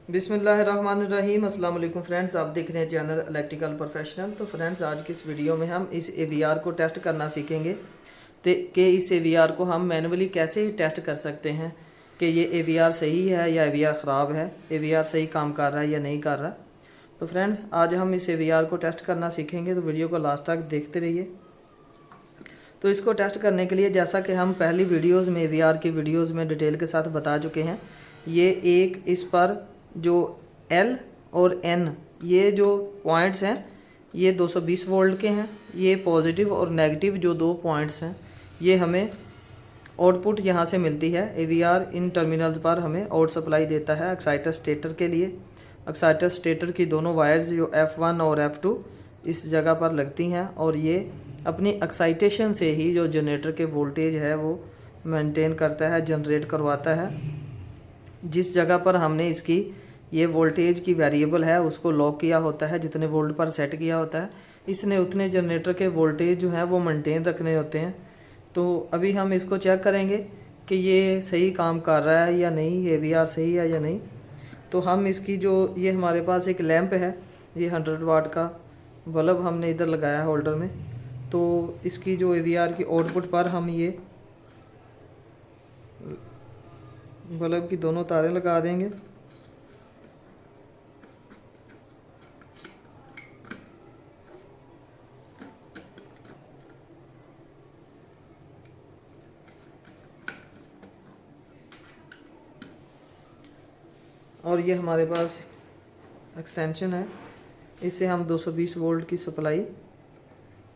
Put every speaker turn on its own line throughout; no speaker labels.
बिस्मिल्लाहिर्रहमानिर्रहीम। अस्सलाम वालेकुम फ्रेंड्स, आप देख रहे हैं चैनल इलेक्ट्रिकल प्रोफेशनल। तो फ्रेंड्स, आज की इस वीडियो में हम इस AVR को टेस्ट करना सीखेंगे कि इस AVR को हम मैनुअली कैसे टेस्ट कर सकते हैं कि ये AVR सही है या AVR ख़राब है, AVR सही काम कर रहा है या नहीं कर रहा। तो फ्रेंड्स, आज हम इस AVR को टेस्ट करना सीखेंगे, तो वीडियो को लास्ट तक देखते रहिए। तो इसको टेस्ट करने के लिए, जैसा कि हम पहली वीडियोज़ में AVR की वीडियोज़ में डिटेल के साथ बता चुके हैं, ये एक इस पर जो L और N ये जो पॉइंट्स हैं ये 220 वोल्ट के हैं। ये पॉजिटिव और नेगेटिव जो दो पॉइंट्स हैं ये हमें आउटपुट यहाँ से मिलती है। AVR इन टर्मिनल्स पर हमें आउट सप्लाई देता है एक्साइटर स्टेटर के लिए। एक्साइटर स्टेटर की दोनों वायर्स जो F1 और F2 इस जगह पर लगती हैं और ये अपनी एक्साइटेशन से ही जो जनरेटर के वोल्टेज है वो मेंटेन करता है, जनरेट करवाता है। जिस जगह पर हमने इसकी ये वोल्टेज की वेरिएबल है उसको लॉक किया होता है, जितने वोल्ट पर सेट किया होता है, इसने उतने जनरेटर के वोल्टेज जो हैं वो मेंटेन रखने होते हैं। तो अभी हम इसको चेक करेंगे कि ये सही काम कर रहा है या नहीं, AVR सही है या नहीं। तो हम इसकी जो ये हमारे पास एक लैंप है, ये 100 वाट का बल्ब हमने इधर लगाया है होल्डर में। तो इसकी जो AVR की आउटपुट पर हम ये बल्ब की दोनों तारें लगा देंगे। और ये हमारे पास एक्सटेंशन है, इससे हम 220 वोल्ट की सप्लाई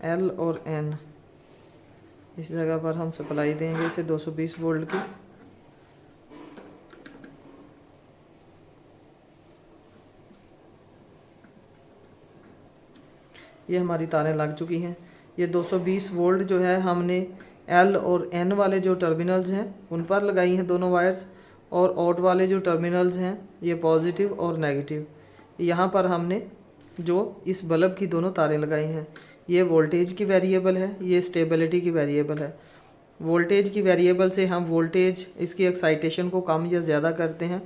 L और N इस जगह पर हम सप्लाई देंगे इसे 220 वोल्ट की। ये हमारी तारें लग चुकी हैं। ये 220 वोल्ट जो है हमने L और N वाले जो टर्मिनल्स हैं उन पर लगाई हैं दोनों वायर्स, और आउट वाले जो टर्मिनल्स हैं ये पॉजिटिव और नेगेटिव, यहाँ पर हमने जो इस बल्ब की दोनों तारें लगाई हैं। ये वोल्टेज की वेरिएबल है, ये स्टेबिलिटी की वेरिएबल है। वोल्टेज की वेरिएबल से हम वोल्टेज इसकी एक्साइटेशन को कम या ज़्यादा करते हैं।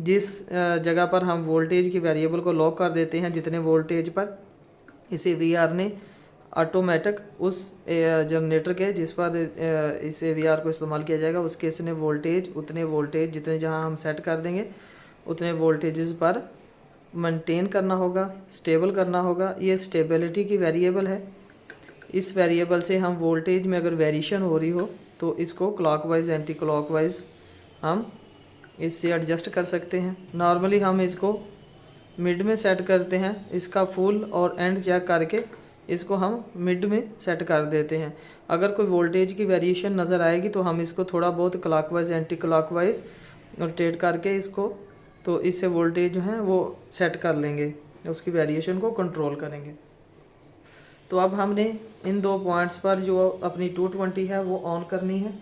जिस जगह पर हम वोल्टेज की वेरिएबल को लॉक कर देते हैं, जितने वोल्टेज पर, इसे AVR ने ऑटोमेटिक उस जनरेटर के जिस पर इस AVR को इस्तेमाल किया जाएगा उसके इसने वोल्टेज उतने वोल्टेज जितने जहां हम सेट कर देंगे उतने वोल्टेजेस पर मेंटेन करना होगा, स्टेबल करना होगा। ये स्टेबिलिटी की वेरिएबल है। इस वेरिएबल से हम वोल्टेज में अगर वेरिएशन हो रही हो तो इसको क्लॉकवाइज एंटी क्लॉकवाइज हम इससे एडजस्ट कर सकते हैं। नॉर्मली हम इसको मिड में सेट करते हैं, इसका फुल और एंड चेक करके इसको हम मिड में सेट कर देते हैं। अगर कोई वोल्टेज की वेरिएशन नज़र आएगी तो हम इसको थोड़ा बहुत क्लॉकवाइज एंटी क्लॉकवाइज रोटेट करके इसको, तो इससे वोल्टेज जो है वो सेट कर लेंगे, उसकी वेरिएशन को कंट्रोल करेंगे। तो अब हमने इन दो पॉइंट्स पर जो अपनी 220 है वो ऑन करनी है।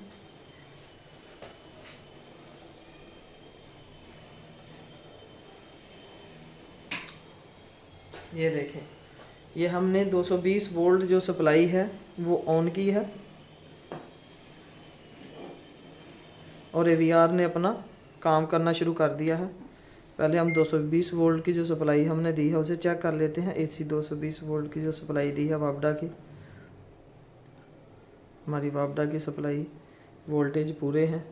ये देखें, ये हमने 220 वोल्ट जो सप्लाई है वो ऑन की है और AVR ने अपना काम करना शुरू कर दिया है। पहले हम 220 वोल्ट की जो सप्लाई हमने दी है उसे चेक कर लेते हैं। AC 220 वोल्ट की जो सप्लाई दी है वापडा की, हमारी वापडा की सप्लाई वोल्टेज पूरे हैं।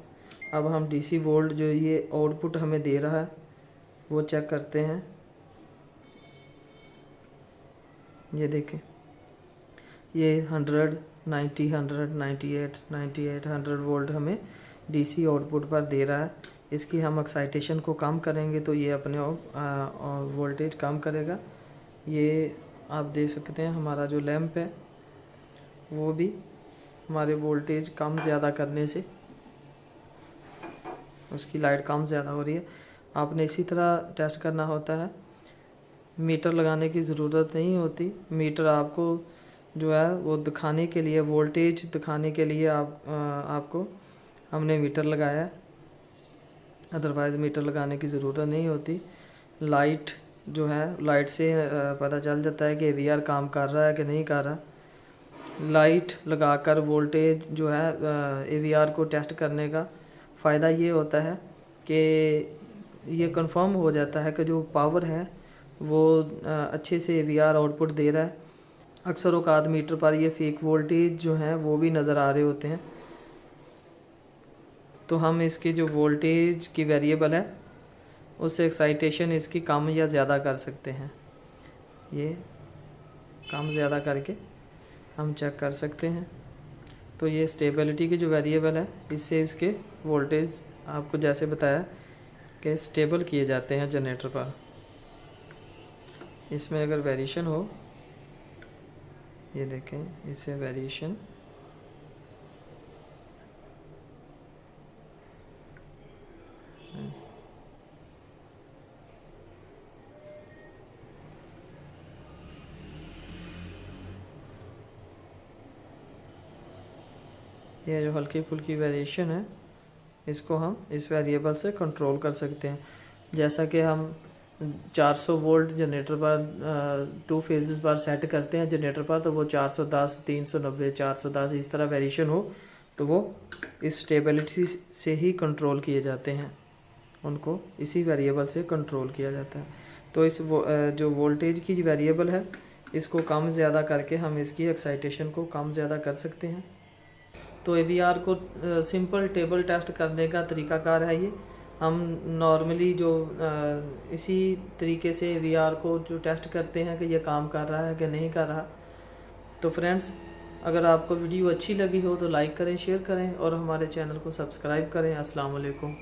अब हम DC वोल्ट जो ये आउटपुट हमें दे रहा है वो चेक करते हैं। ये देखें, ये 100, 90, 100, 98, 98, 100 वोल्ट हमें DC आउटपुट पर दे रहा है। इसकी हम एक्साइटेशन को कम करेंगे तो ये अपने वोल्टेज कम करेगा। ये आप देख सकते हैं, हमारा जो लैंप है वो भी हमारे वोल्टेज कम ज़्यादा करने से उसकी लाइट कम ज़्यादा हो रही है। आपने इसी तरह टेस्ट करना होता है, मीटर लगाने की ज़रूरत नहीं होती। मीटर आपको जो है वो दिखाने के लिए, वोल्टेज दिखाने के लिए आपको हमने मीटर लगाया है, अदरवाइज़ मीटर लगाने की ज़रूरत नहीं होती। लाइट जो है, लाइट से पता चल जाता है कि AVR काम कर रहा है कि नहीं कर रहा। लाइट लगाकर वोल्टेज जो है AVR को टेस्ट करने का फ़ायदा ये होता है कि ये कंफर्म हो जाता है कि जो पावर है वो अच्छे से AVR आउटपुट दे रहा है। अक्सर औकात मीटर पर ये फेक वोल्टेज जो हैं वो भी नज़र आ रहे होते हैं। तो हम इसकी जो वोल्टेज की वेरिएबल है उससे एक्साइटेशन इसकी कम या ज़्यादा कर सकते हैं। ये कम ज़्यादा करके हम चेक कर सकते हैं। तो ये स्टेबिलिटी की जो वेरिएबल है इससे इसके वोल्टेज आपको जैसे बताया कि स्टेबल किए जाते हैं जनरेटर पर। इसमें अगर वेरिएशन हो, ये देखें इससे वेरिएशन ये जो हल्की फुल्की वेरिएशन है इसको हम इस वेरिएबल से कंट्रोल कर सकते हैं। जैसा कि हम 400 वोल्ट जनरेटर पर 2 फेजेस पर सेट करते हैं जनरेटर पर, तो वो 410, 390, 410 इस तरह वेरिएशन हो तो वो इस स्टेबिलिटी से ही कंट्रोल किए जाते हैं, उनको इसी वेरिएबल से कंट्रोल किया जाता है। तो इस जो वोल्टेज की वेरिएबल है इसको कम ज़्यादा करके हम इसकी एक्साइटेशन को कम ज़्यादा कर सकते हैं। तो AVR को सिंपल टेबल टेस्ट करने का तरीकाकार है ये। हम नॉर्मली जो इसी तरीके से AVR को जो टेस्ट करते हैं कि ये काम कर रहा है कि नहीं कर रहा। तो फ्रेंड्स, अगर आपको वीडियो अच्छी लगी हो तो लाइक करें, शेयर करें और हमारे चैनल को सब्सक्राइब करें। अस्सलाम वालेकुम।